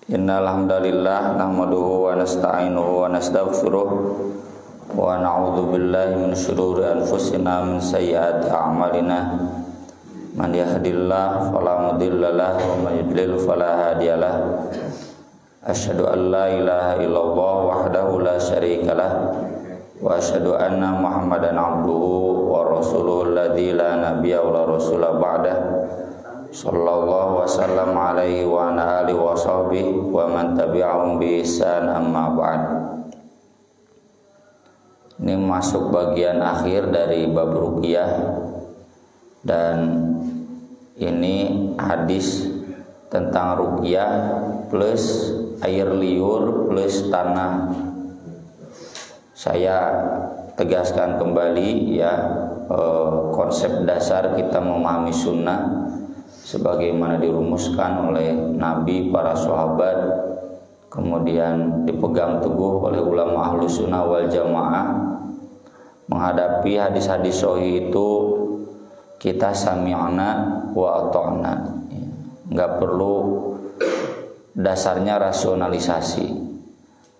Innal hamdalillah nahmaduhu wa nasta'inuhu wa nastaghfiruh wa na'udzu billahi min shururi anfusina min sayyiati a'malina. Man yahdihillahu fala mudhillalah wa man yudlil fala hadiyalah. Asyhadu an la ilaha illallah wahdahu la syarikalah wa asyhadu anna Muhammadan abduhu wa rasuluhu alladzi la nabiyya wa la rasula ba'dah. Sallallahu wasallam alaihi wa ala alihi wa sahbihi wa man tabi'ahum bi ihsan amma ba'd. Ini masuk bagian akhir dari bab ruqyah, dan ini hadis tentang ruqyah plus air liur plus tanah. Saya tegaskan kembali ya, konsep dasar kita memahami sunnah sebagaimana dirumuskan oleh Nabi, para sahabat, kemudian dipegang teguh oleh ulama ahlu sunnah wal jamaah. Menghadapi hadis-hadis sahih itu kita sami'na wa ata'na, nggak perlu dasarnya rasionalisasi.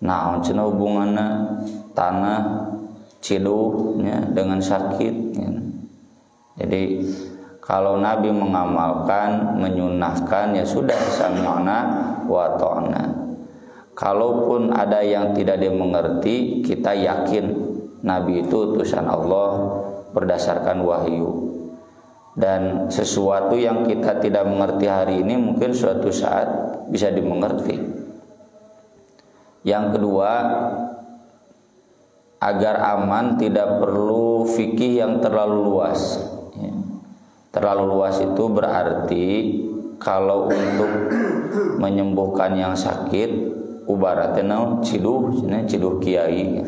Nah, cenah hubungannya tanah ciduk ya, dengan sakit ya. Jadi kalau Nabi mengamalkan, menyunahkan, ya sudah, sami'na wa ta'na. Kalaupun ada yang tidak dimengerti, kita yakin Nabi itu utusan Allah berdasarkan wahyu. Dan sesuatu yang kita tidak mengerti hari ini mungkin suatu saat bisa dimengerti. Yang kedua, agar aman tidak perlu fikih yang terlalu luas. Terlalu luas itu berarti kalau untuk menyembuhkan yang sakit ubaratnya naon ciduh kiai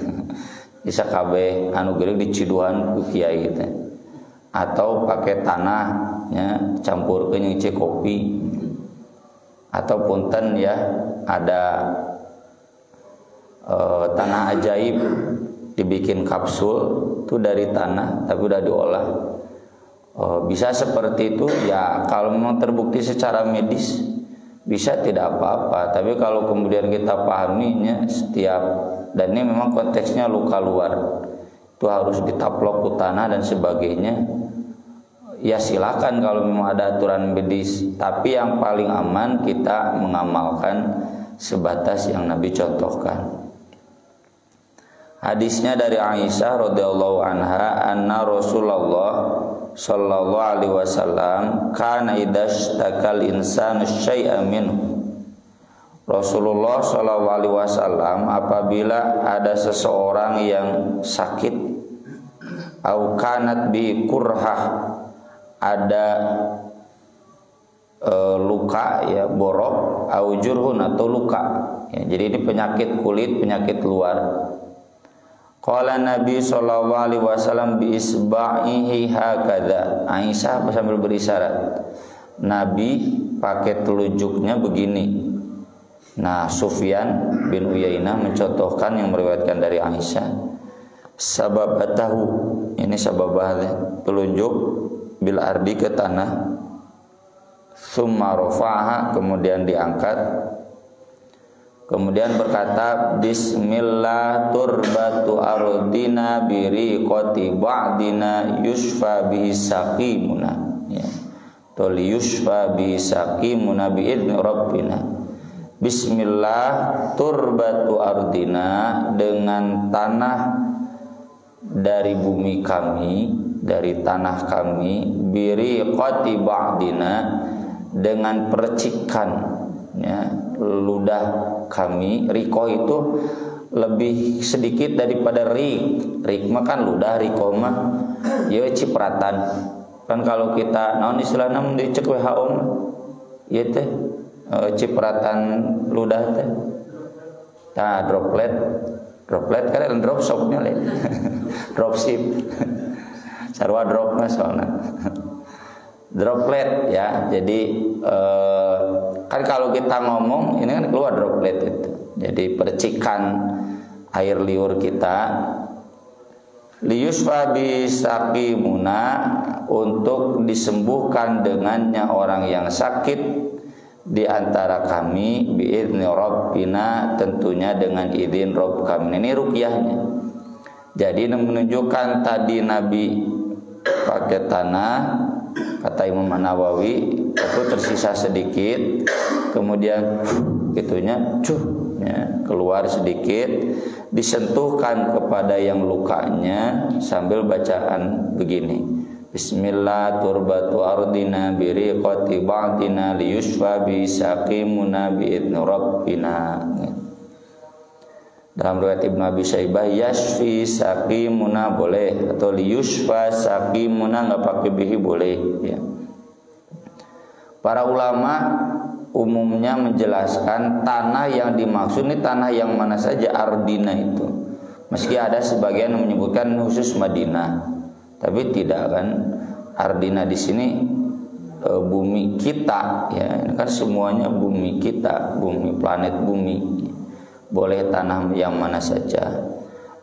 bisa kabeh anu geureug diciduhan ku kiai teh, atau pakai tanah ya campurkeun jeung cek kopi, atau punten ya ada tanah ajaib dibikin kapsul itu dari tanah tapi udah diolah. Bisa seperti itu ya, kalau memang terbukti secara medis bisa, tidak apa-apa. Tapi kalau kemudian kita pahaminya setiap, dan ini memang konteksnya luka luar, itu harus ditaplok ke tanah dan sebagainya, ya silakan kalau memang ada aturan medis. Tapi yang paling aman kita mengamalkan sebatas yang Nabi contohkan. Hadisnya dari Aisyah radhiyallahu anha, anna Rasulullah sallallahu alaihi wasallam kana idastakal insanu syai'an minhu. Rasulullah sallallahu alaihi wasallam apabila ada seseorang yang sakit, au kanat bi kurhah, ada luka ya, borok, au jurhun atau luka ya, jadi ini penyakit kulit, penyakit luar. Qala Nabi sallallahu alaihi wasallam bi isba'ihi hakadha. Aisyah sambil berisyarat. Nabi pakai telunjuknya begini. Nah, Sufyan bin Uyainah mencontohkan yang meriwayatkan dari Aisyah. Sababatahu, ini sababah telunjuk bil ardi ke tanah. Summa rafa'aha, kemudian diangkat. Kemudian berkata, Bismillah turbatu ardina biriqati ba'dina yushfa bihi saqimuna ya. Toli yushfa bihi saqimuna bi'idni rabbina. Bismillah turbatu ardina, dengan tanah dari bumi kami, dari tanah kami, biriqati ba'dina, dengan percikan ya, ludah kami. Riko itu lebih sedikit daripada rik mah kan ludah, riko mah ya cipratan. Kan kalau kita naon istilahna mun dicek WHO mah ieu teh cipratan ludah teh. Tah droplet kan drop shopnya le. Dropship. Sarua drop mah soalna. Droplet ya, jadi kan kalau kita ngomong ini kan keluar droplet itu, jadi percikan air liur kita. Liyusfa bisaqimuna, untuk disembuhkan dengannya orang yang sakit, di antara kami biizni rabbina, tentunya dengan izin Rabb kami. Ini ruqyahnya. Jadi menunjukkan tadi Nabi pakai tanah, kata Imam Nawawi itu tersisa sedikit, kemudian gitunya keluar sedikit, disentuhkan kepada yang lukanya sambil bacaan begini, Bismillah turbatu ardina biriqati ba'dina liyushfa bi saqimuna bi'idni rabbina. Dalam riwayat Ibnu Abi Syaibah yashfi saqimuna boleh, atau liyushfa saqimuna nggak pakai bihi boleh ya. Para ulama umumnya menjelaskan tanah yang dimaksud ini tanah yang mana saja ardina itu. Meski ada sebagian yang menyebutkan khusus Madinah, tapi tidak kan. Ardina di sini bumi kita ya, ini kan semuanya bumi kita, bumi planet bumi. Boleh tanah yang mana saja.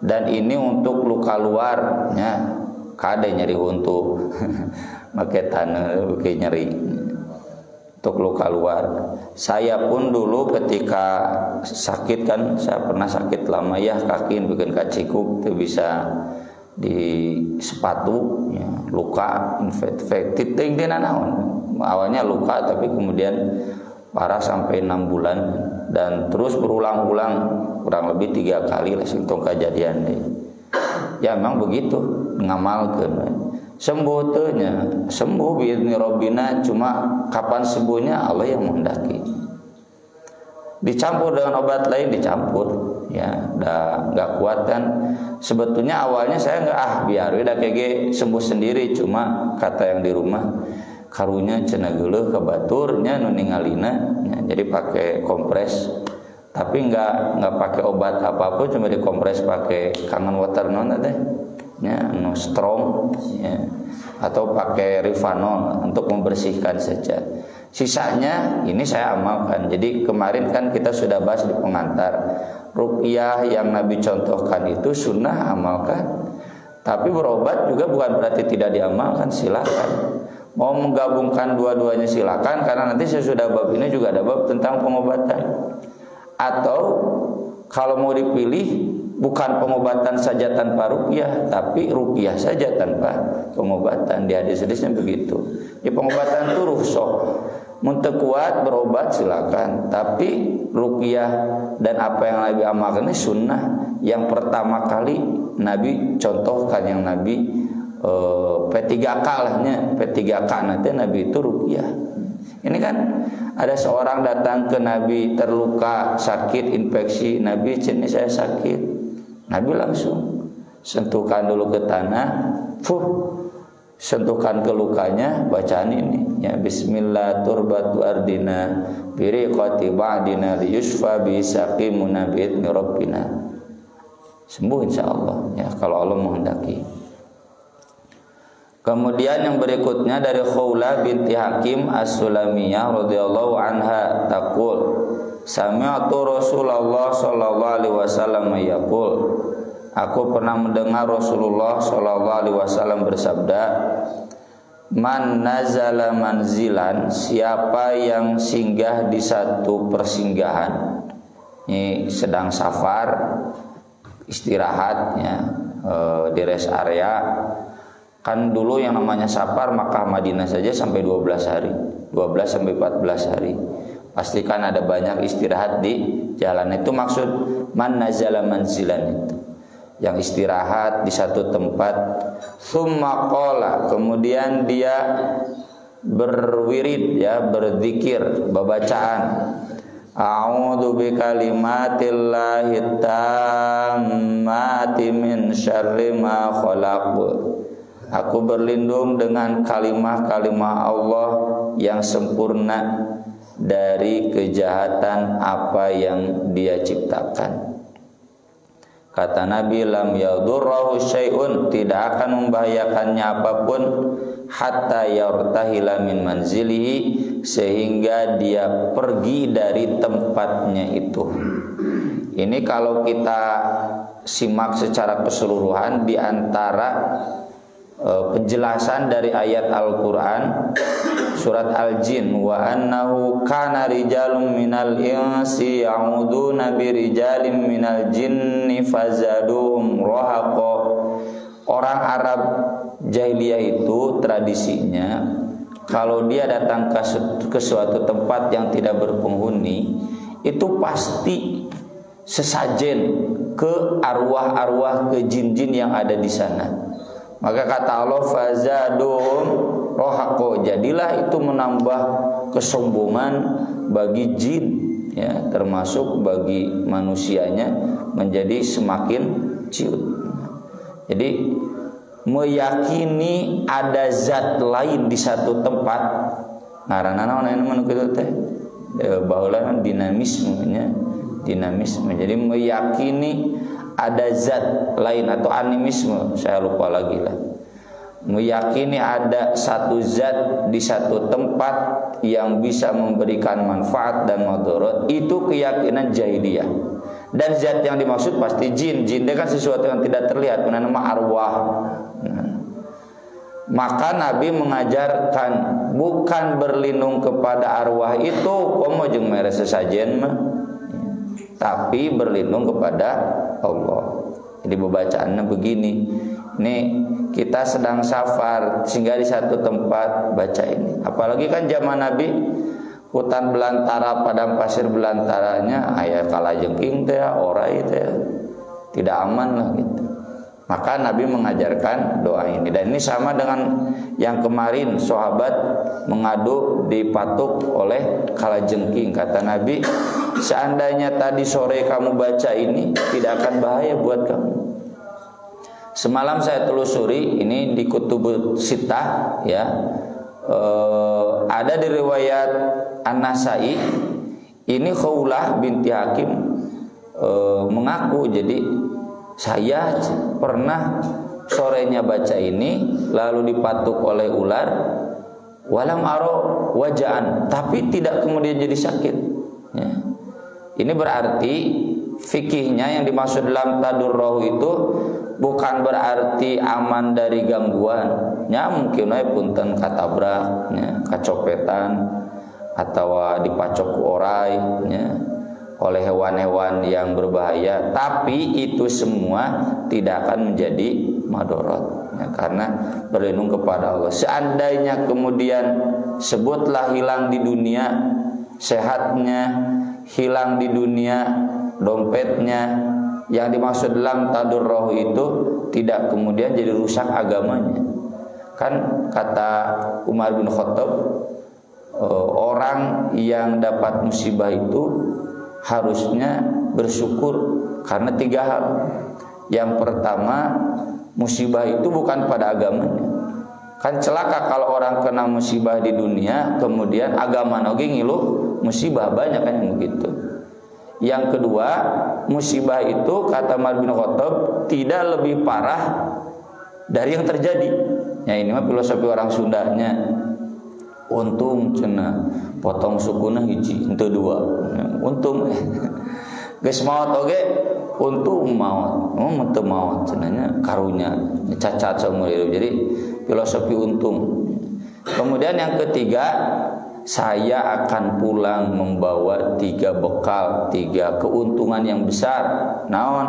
Dan ini untuk luka luar ya, kade nyeri untuk pakai tanah pakai nyeri untuk luka luar. Saya pun dulu ketika sakit kan, saya pernah sakit lama ya, kaki bikin kacikuk itu bisa di sepatu ya, luka infektif tinggal naon. Awalnya luka tapi kemudian parah sampai 6 bulan dan terus berulang-ulang, kurang lebih 3 kali langsung kejadian deh. Ya memang begitu ngamalkeun. Sembuh tehnya, sembuh biizni rabbina, cuma kapan sembuhnya Allah yang menghendaki. Dicampur dengan obat lain dicampur ya, udah enggak kuat kan. Sebetulnya awalnya saya enggak biar udah kayak sembuh sendiri, cuma kata yang di rumah karunya cenah geuleuh ke baturnya nu ningalina ya, jadi pakai kompres, tapi enggak pakai obat apapun, cuma dikompres pakai kangen water non teh ya, no strong ya, atau pakai Rivanol untuk membersihkan saja. Sisanya ini saya amalkan. Jadi kemarin kan kita sudah bahas di pengantar, ruqyah yang Nabi contohkan itu sunnah, amalkan. Tapi berobat juga bukan berarti tidak diamalkan, silakan. Mau menggabungkan dua-duanya silakan, karena nanti sesudah bab ini juga ada bab tentang pengobatan. Atau kalau mau dipilih bukan pengobatan saja tanpa ruqyah, tapi ruqyah saja tanpa pengobatan. Di hadis-hadisnya begitu. Di pengobatan itu rukhsah. Muntah kuat berobat silakan, tapi ruqyah dan apa yang Nabi amalkan ini sunnah. Yang pertama kali Nabi contohkan, yang Nabi P3K lahnya, P3K nanti Nabi itu ruqyah. Ini kan ada seorang datang ke Nabi terluka, sakit, infeksi. Nabi, ini saya sakit. Nabi langsung sentuhkan dulu ke tanah, sentuhkan ke lukanya, bacaan ini ya, Bismillah turbatu ardina biriqati ba'dina liyushfa bi saqimuna bi'idni rabbina. Sembuh insyaallah ya, kalau Allah menghendaki. Kemudian yang berikutnya dari Khawlah binti Hakim As-Sulamiyah radhiyallahu anha taqul, sami'tu Rasulullah sallallahu alaihi wasallam yaqul, aku pernah mendengar Rasulullah sallallahu alaihi wasallam bersabda, man nazala manzilan, siapa yang singgah di satu persinggahan, ini sedang safar, istirahatnya di rest area. Kan dulu yang namanya safar Makkah Madinah saja sampai 12 hari, 12 sampai 14 hari. Pastikan ada banyak istirahat di jalan. Itu maksud man nazala manzilan itu, yang istirahat di satu tempat. Tsumma qala, kemudian dia berwirid ya, berzikir, babacaan, a'udzu bikalimatillahi tammati min syarri ma khalaq. Aku berlindung dengan kalimah-kalimah Allah yang sempurna dari kejahatan apa yang Dia ciptakan. Kata Nabi, lam yadurrahu syai'un, tidak akan membahayakannya apapun, hatta yartahila min manzilihi, sehingga dia pergi dari tempatnya itu. Ini kalau kita simak secara keseluruhan, di antara penjelasan dari ayat Al-Qur'an surat Al-Jin, wa annahu kana rijalun minal insi ya'uduna birijalin minal jinni fazaduhum rahaqa. Orang Arab jahiliyah itu tradisinya kalau dia datang ke suatu tempat yang tidak berpenghuni, itu pasti sesajen ke arwah-arwah, ke jin-jin yang ada di sana. Maka kata Allah, fazadum rohako, jadilah itu menambah kesombongan bagi jin, ya, termasuk bagi manusianya menjadi semakin ciut. Jadi meyakini ada zat lain di satu tempat, ngaranna naon anu kitu teh, baheula dinamismenya, dinamisme. Jadi meyakini ada zat lain atau animisme, saya lupa lagi lah. Meyakini ada satu zat di satu tempat yang bisa memberikan manfaat dan madarat, itu keyakinan jahiliyah. Dan zat yang dimaksud pasti jin. Jin itu kan sesuatu yang tidak terlihat, nama arwah. Maka Nabi mengajarkan bukan berlindung kepada arwah itu komo jeung mere sesajen mah, tapi berlindung kepada Allah. Jadi bacaannya begini. Nih kita sedang safar sehingga di satu tempat baca ini. Apalagi kan zaman Nabi hutan belantara, padang pasir belantaranya aya kalajengking teh, orai teh, tidak aman lah gitu. Maka Nabi mengajarkan doa ini. Dan ini sama dengan yang kemarin sahabat mengadu dipatuk oleh kalajengking. Kata Nabi, seandainya tadi sore kamu baca ini, tidak akan bahaya buat kamu. Semalam saya telusuri ini di Kutubus Sittah, ya, ada di riwayat An-Nasai. Ini Khawlah binti Hakim mengaku, jadi saya pernah sorenya baca ini lalu dipatuk oleh ular, walam aro wajaan, tapi tidak kemudian jadi sakit, ya. Ini berarti fikihnya yang dimaksud dalam tadurroh itu bukan berarti aman dari gangguan, ya mungkin aja punten katabrak, ya, kacopetan atau dipacok ku orai, ya, oleh hewan-hewan yang berbahaya, tapi itu semua tidak akan menjadi madorot, ya, karena berlindung kepada Allah. Seandainya kemudian sebutlah hilang di dunia sehatnya, hilang di dunia dompetnya, yang dimaksud dalam tadurroh itu tidak kemudian jadi rusak agamanya. Kan kata Umar bin Khattab, orang yang dapat musibah itu harusnya bersyukur karena 3 hal. Yang pertama, musibah itu bukan pada agamanya. Kan celaka kalau orang kena musibah di dunia kemudian agama oge ngilu musibah, banyak kan yang begitu. Yang kedua, musibah itu kata Umar bin Khattab tidak lebih parah dari yang terjadi. Ya ini mah filosofi orang Sundanya. Untung cenah potong sukuna hiji henteu 2. Untung geus maot oge untung maot. Teu maot cenahnya karunya cacat saumur hidup. Jadi filosofi untung. Kemudian yang ketiga, saya akan pulang membawa 3 bekal, 3 keuntungan yang besar. Naon?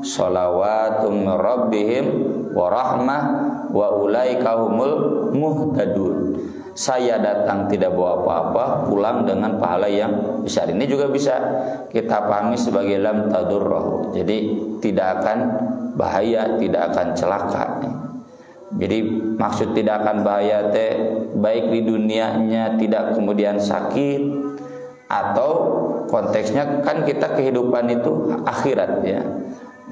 Shalawatum rabbihim wa rahmah wa ulaika humul muhtadun. Saya datang tidak bawa apa-apa, pulang dengan pahala yang besar. Ini juga bisa kita pahami sebagai lam tadurroh. Jadi tidak akan bahaya, tidak akan celaka. Jadi maksud tidak akan bahaya teh baik di dunianya tidak kemudian sakit, atau konteksnya kan kita kehidupan itu akhirat, ya.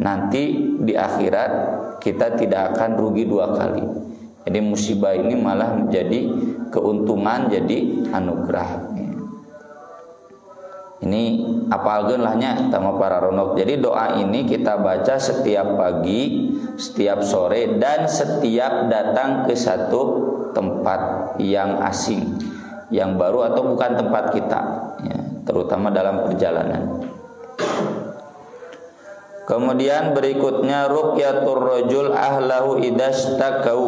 Nanti di akhirat kita tidak akan rugi 2 kali. Jadi musibah ini malah menjadi keuntungan, jadi anugerah. Ini apalgeun lahnya sama para ronok. Jadi doa ini kita baca setiap pagi, setiap sore, dan setiap datang ke satu tempat yang asing, yang baru atau bukan tempat kita, ya, terutama dalam perjalanan. Kemudian berikutnya ruqyatur rajul ahlahu idastakau.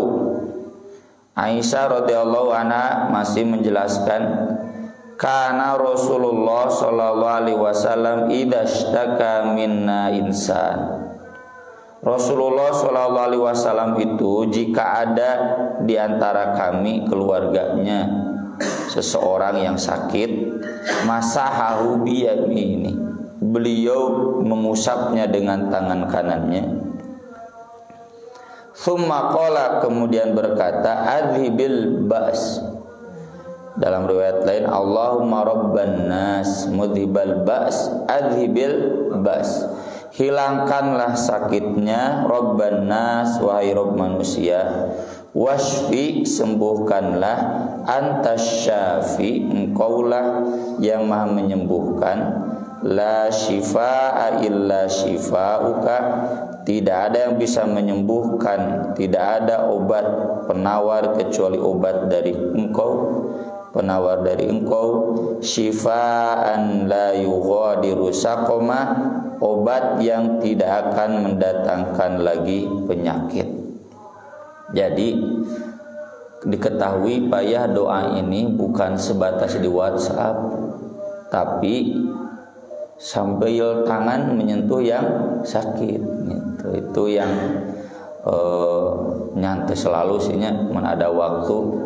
Aisyah radhiyallahu anha masih menjelaskan, kana Rasulullah sallallahu alaihi wasallam idashtaka minna insan. Rasulullah sallallahu alaihi wasallam itu jika ada di antara kami keluarganya seseorang yang sakit, masahahu biyamini, beliau mengusapnya dengan tangan kanannya. Tsumma qala, kemudian berkata, adhibil ba's. Dalam riwayat lain, Allahumma rabban nas mudhibal ba's adhibil ba's. Hilangkanlah sakitnya, rabban nas, wahai Rabb manusia, washfi, sembuhkanlah, antas syafi, engkaulah yang maha menyembuhkan, la shifaa illa shifauka, tidak ada yang bisa menyembuhkan, tidak ada obat penawar kecuali obat dari engkau, penawar dari engkau, shifaan la yughadiru saqama, obat yang tidak akan mendatangkan lagi penyakit. Jadi diketahui payah doa ini bukan sebatas di WhatsApp, tapi sambil tangan menyentuh yang sakit gitu. Itu yang nyantai selalu sihnya. Mana ada waktu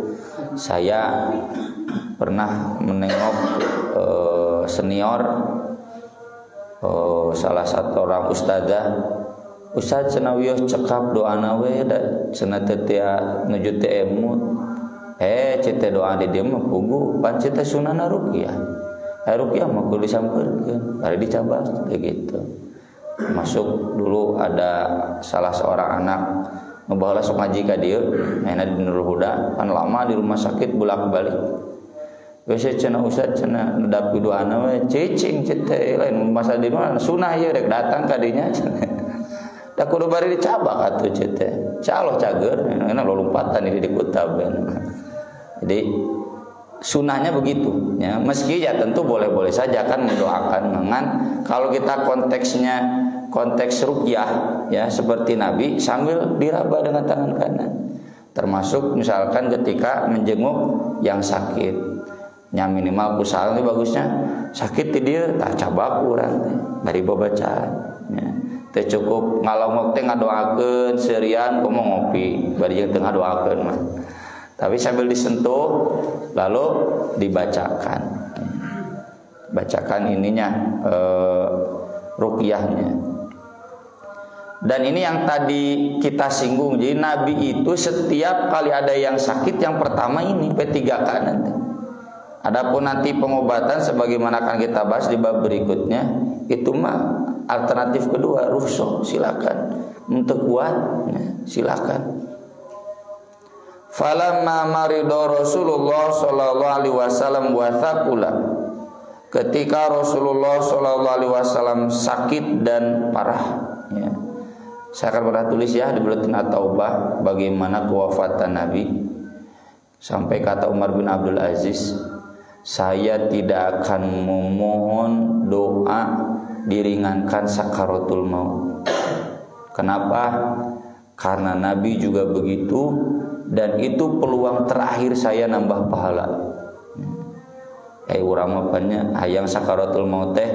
saya pernah menengok senior, salah satu orang ustazah. Ustaz cenah wios cekap doana we da cenah teh nuju teh emut. Cete doa di dieu mah pugu pan cete sunana ruqyah. Ruqyah mah kudu disampeurkeun, bari dicoba begitu. Masuk dulu ada salah seorang anak ngebaheula sok ngaji ka dieu, maena di Nurul Huda, kan lama di rumah sakit bolak-balik. Geus cenah ustaz cenah nedapi doana we cicing cete lain masa di mana sunah ieu rek datang ka dinya. Da kudu bari dicabak atuh cete. Caloh cager, enak lompatan ini di kutaben. Jadi sunahnya begitu ya. Meski ya tentu boleh-boleh saja kan mendoakan mangan. Kalau kita konteksnya konteks ruqyah ya seperti Nabi sambil diraba dengan tangan kanan. Termasuk misalkan ketika menjenguk yang sakit. Nya minimal usaha ini bagusnya sakit di dia tak cabak urang teh bari babacaan ya. Teh cukup ngalongok teh ngadoakeun serian komo ngopi bari jeung teu ngadoakeun mah. Tapi sambil disentuh lalu dibacakan. Bacakan ininya ruqyahnya. Dan ini yang tadi kita singgung. Jadi Nabi itu setiap kali ada yang sakit yang pertama ini P3K nanti. Adapun nanti pengobatan sebagaimana akan kita bahas di bab berikutnya, itu mah alternatif kedua, rukhsah, silakan. Untuk kuat, ya, silakan. Falamma marida Rasulullah sallallahu alaihi wasallam wa thaqula. Ketika Rasulullah sallallahu alaihi wasallam sakit dan parah, ya. Saya akan pernah tulis ya di Buletin At-Taubah bagaimana kewafatan Nabi. Sampai kata Umar bin Abdul Aziz, saya tidak akan memohon doa diringankan sakaratul maut. Kenapa? Karena Nabi juga begitu, dan itu peluang terakhir saya nambah pahala. Urang mapanya hayang sakaratul maut teh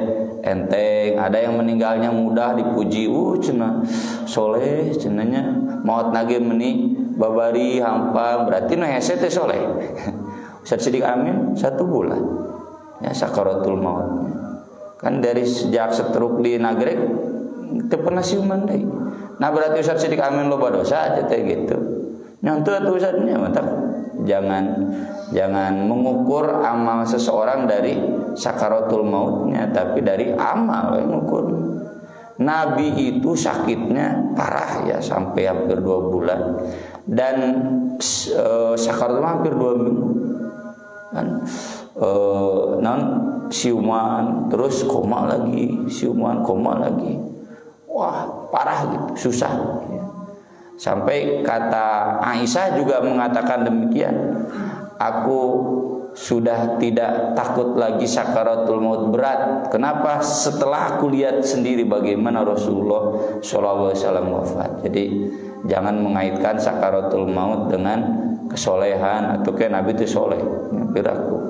enteng, ada yang meninggalnya mudah dipuji, cenah soleh, cenahnya maut nage meuni babari hampang, berarti nu hese teh soleh. Ustaz Sidik Amin 1 bulan ya sakaratul maut. Kan dari sejak stroke di Nagreg teu pernah siuman deui. Nah berarti Ustaz Sidik Amin loba dosa aja teh gitu. Nyontoh atuh Ustaznya mantap. Jangan mengukur amal seseorang dari sakaratul mautnya, tapi dari amal yang mengukur. Nabi itu sakitnya parah ya sampai hampir 2 bulan dan sakaratul hampir 2 minggu. Kan siuman terus koma lagi, siuman koma lagi. Wah, parah gitu, susah ya. Sampai kata Aisyah juga mengatakan demikian. Aku sudah tidak takut lagi sakaratul maut berat. Kenapa? Setelah aku lihat sendiri bagaimana Rasulullah SAW wafat. Jadi jangan mengaitkan sakaratul maut dengan kesolehan atau kayak Nabi itu soleh, piraku.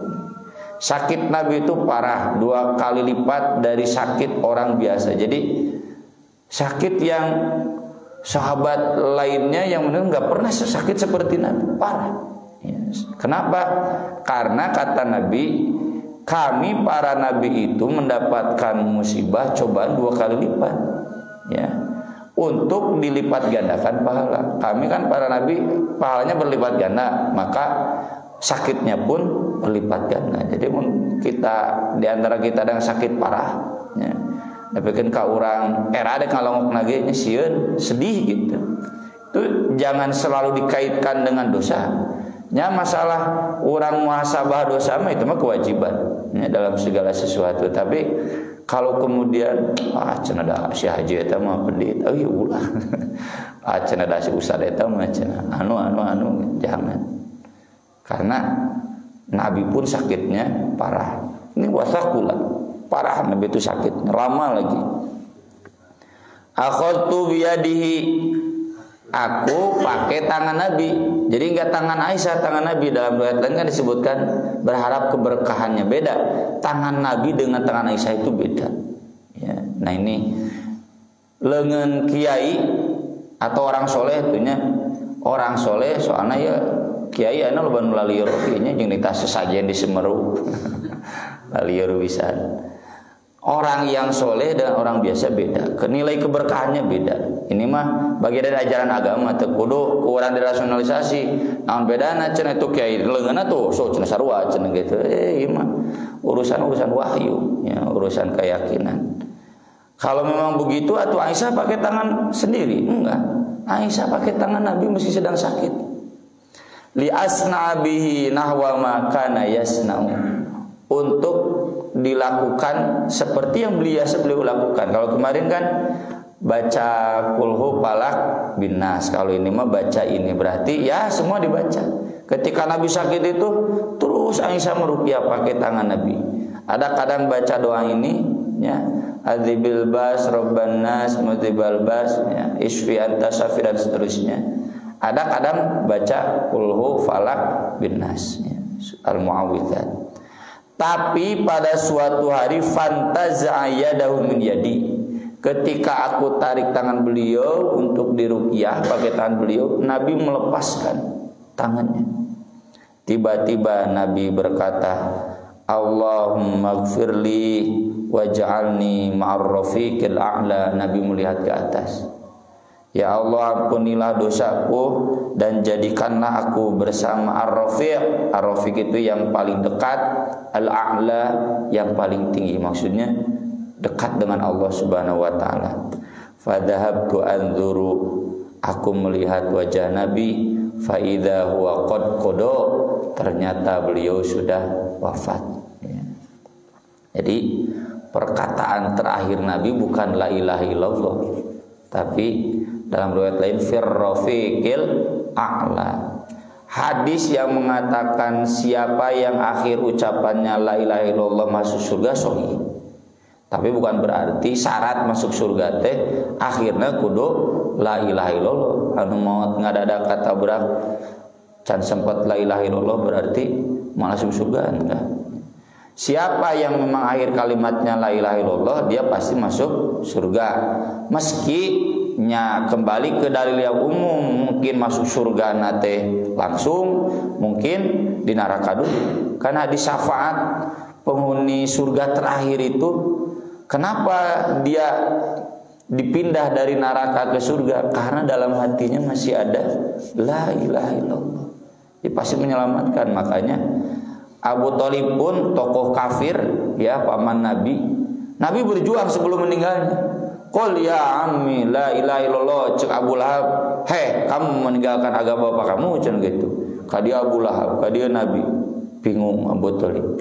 Sakit Nabi itu parah, 2 kali lipat dari sakit orang biasa. Jadi sakit yang sahabat lainnya yang benar nggak pernah sesakit seperti Nabi, parah. Kenapa? Karena kata Nabi, kami para nabi itu mendapatkan musibah cobaan 2 kali lipat, ya, untuk dilipat gandakan pahala. Kami kan para nabi pahalanya berlipat ganda, maka sakitnya pun berlipat ganda. Jadi kita di antara kita ada yang sakit parah, ya, tapi kan ka urang era ada kalau nage sieun sedih gitu. Itu jangan selalu dikaitkan dengan dosa. Ya, masalah orang muhasabah dosa mah itu mah kewajiban, ya, dalam segala sesuatu. Tapi kalau kemudian cenah da si haji eta mah pendit, iya ulah. Cenah da si ustad eta mah cenah anu jangan. Karena Nabi pun sakitnya parah. Ini wasakula, parah Nabi itu sakit, lama lagi. Akhadtu biyadihi, aku pakai tangan Nabi. Jadi enggak tangan Aisyah, tangan Nabi. Dalam riwayat lain kan disebutkan berharap keberkahannya. Beda. Tangan Nabi dengan tangan Aisyah itu beda. Ya. Nah ini lengan kiai atau orang soleh itunya, orang soleh soalnya ya kiai anu loba nu lalieur nya jeung ditas sesajen di Semeru. Lalieur pisan. Orang yang soleh dan orang biasa beda, nilai keberkahannya beda. Ini mah bagian dari ajaran agama, teu kudu urang dirasionalisasi. Naon bedana cenah itu kiai leungeunna tuh so cenah sarua cenah gitu. Ieu mah urusan wahyu, ya, urusan keyakinan. Kalau memang begitu atuh Aisyah pakai tangan sendiri? Enggak. Aisyah pakai tangan Nabi mesti sedang sakit. Li asna bihi nahwa ma kana yasna'u. Untuk dilakukan seperti yang beliau lakukan. Kalau kemarin kan baca kulhu falak bin nas, kalau ini mah baca ini, berarti ya semua dibaca. Ketika Nabi sakit itu terus Aisyah meruqyah pakai tangan Nabi. Ada kadang baca doa ini, ya, adzibil bas robban nas mudibal bas, ya, isfi anta syafi dan seterusnya. Ada kadang baca kulhu falak bin nas, ya, al-muawwidzat. Tapi pada suatu hari fantaza yadahu min yadi, ketika aku tarik tangan beliau untuk diruqyah pakai tangan beliau, Nabi melepaskan tangannya. Tiba-tiba Nabi berkata, Allahumma gfirli waj'alni ma'ar rafiqil a'la. Nabi melihat ke atas. Ya Allah, ampunilah dosaku dan jadikanlah aku bersama Ar-Rafiq. Ar-Rafiq itu yang paling dekat, Al-A'la yang paling tinggi. Maksudnya dekat dengan Allah Subhanahu wa taala. Fadhahabtu anzuru, aku melihat wajah Nabi, fa idza huwa qad qada, ternyata beliau sudah wafat. Ya. Jadi perkataan terakhir Nabi bukan la ilaha illallah, tapi dalam riwayat lain firrafiqil a'la. Hadis yang mengatakan siapa yang akhir ucapannya la ilaha illallah masuk surga sahih. Tapi bukan berarti syarat masuk surga teh akhirnya kudu la ilaha illallah. Anu maot ngadadak kata berak can sempat la ilaha illallah berarti masuk surga, enggak. Siapa yang memang akhir kalimatnya la ilaha illallah dia pasti masuk surga. Meski nya kembali ke dalil yang umum, mungkin masuk surga nate langsung, mungkin di neraka dulu. Karena di syafaat penghuni surga terakhir itu, kenapa dia dipindah dari neraka ke surga? Karena dalam hatinya masih ada la ilaha illallah. Dia pasti menyelamatkan. Makanya Abu Thalib pun tokoh kafir, ya, paman Nabi. Nabi berjuang sebelum meninggalnya. Qul ya ammi la ilaha illallah, cek Abu Lahab, hei kamu meninggalkan agama bapak kamu, cen gitu. Kadia Abu Lahab, kadia Nabi, bingung Abu Thalib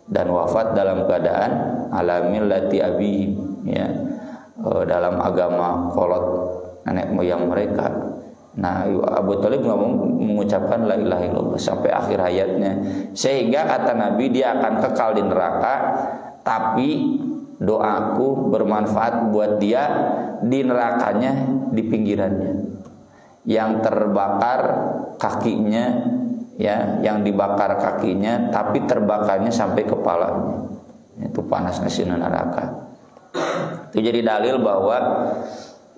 dan wafat dalam keadaan alamil lati abi, ya, dalam agama kolot nenek moyang mereka. Nah, Abu Thalib nggak mengucapkan la ilaha illallah sampai akhir hayatnya, sehingga kata Nabi dia akan kekal di neraka, tapi doaku bermanfaat buat dia di nerakanya, di pinggirannya. Yang terbakar kakinya ya, yang dibakar kakinya tapi terbakarnya sampai kepalanya. Itu panasnya sina neraka. Itu jadi dalil bahwa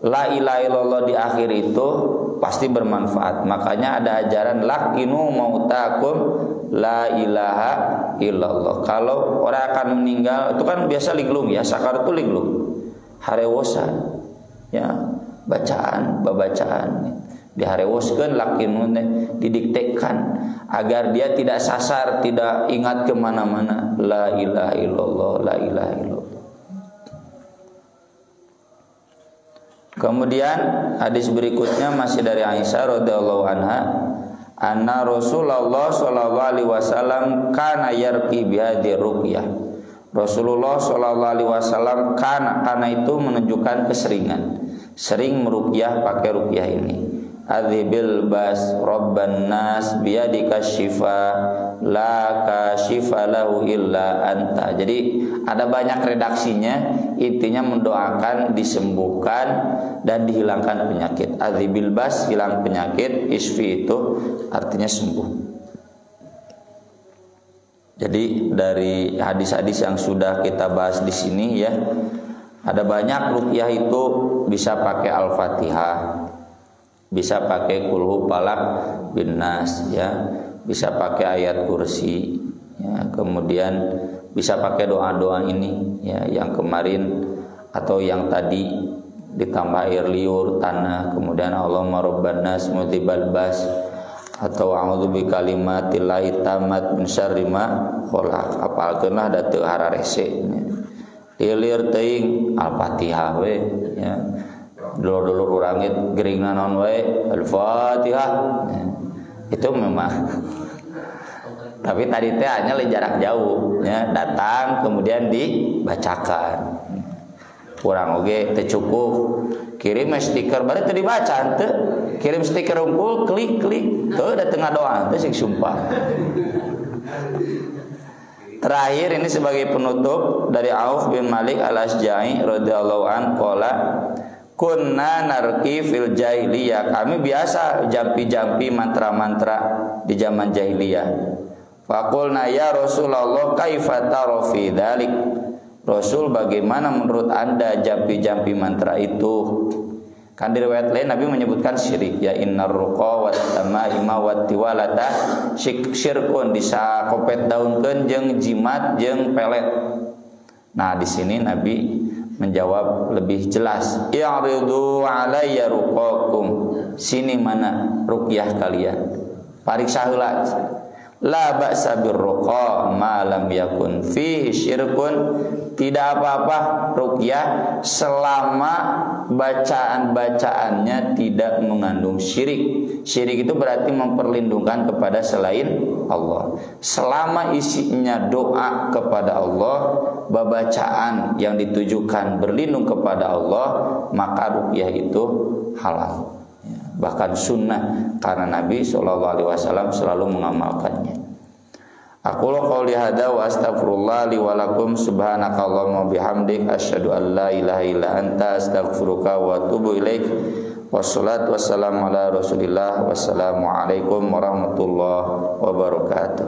la ilaha illallah di akhir itu pasti bermanfaat. Makanya ada ajaran lakinu mautakum la ilaha illallah. Kalau orang akan meninggal itu kan biasa liglung ya, sakar itu liglung, harewosan, ya babacaan diharewoskeun lakinu didiktekan agar dia tidak sasar, tidak ingat kemana-mana. La ilaha illallah, la ilaha illallah. Kemudian hadis berikutnya masih dari Aisyah radhiyallahu anha, anna Rasulullah sallallahu alaihi wasallam kana yarqi bihadhi ruqyah. Rasulullah sallallahu alaihi wasallam karena itu menunjukkan keseringan, sering meruqyah pakai ruqyah ini. Adhibil bas rabban nas biyadika syifa la kasyifa lahu illa anta. Jadi ada banyak redaksinya, intinya mendoakan disembuhkan dan dihilangkan penyakit. Adhibil bas, hilang penyakit, isfi itu artinya sembuh. Jadi dari hadis-hadis yang sudah kita bahas di sini ya, ada banyak ruqyah itu bisa pakai Al-Fatihah, bisa pakai kulhu palak bin nas ya, bisa pakai ayat kursi ya, kemudian bisa pakai doa-doa ini ya, yang kemarin atau yang tadi ditambah air liur tanah, kemudian Allahumma rabban nas mudhibal bas, atau a'udzu bikalimatillahi tammat min syarri ma khalaq. Apalkeunlah da teu hararese lilir teuing Al-Fatihah we ya. Dulur-dulur urang gering naon wae Al-Fatihah ya. Itu memang tapi tadi teh hanya jarak jauh ya, datang kemudian dibacakan. Kurang oge teu cukup kirim stiker bari teu dibaca teu, kirim stiker unggul klik teu da tengah doa teh sing sumpah. Terakhir ini sebagai penutup dari Auf bin Malik Al-Asja'i radhiyallahu an qala kunna narqi fil jahiliyah, kami biasa jampi-jampi mantra-mantra di zaman jahiliyah. Faqulna ya Rasulullah kaifa tara fi dzalik, Rasul bagaimana menurut Anda jampi-jampi mantra itu? Kan di riwayat lain Nabi menyebutkan syirik ya, innar ruqa wat tamaima wat tiwalata syirkun, disakopet daunkeun jeung jimat jeung pelet. Nah di sini Nabi menjawab lebih jelas, i'ridu alayya ruqakum, sini mana ruqyah kalian, pariksa heula. La ba'sa birruqa ma lam yakun fihi syirkun, tidak apa-apa ruqyah selama bacaan-bacaannya tidak mengandung syirik. Syirik itu berarti memperlindungkan kepada selain Allah. Selama isinya doa kepada Allah, bacaan yang ditujukan berlindung kepada Allah, maka ruqyah itu halal. Bahkan sunnah, karena Nabi SAW selalu mengamalkannya. Aku qouli hada wa astaghfirullah li wa lakum subhanakallahumma bihamdik asyhadu an la ilaha illa anta astaghfiruka wa atubu ilaik. Wassalatu wassalamu ala Rasulillah. Wassalamu alaikum warahmatullahi wabarakatuh.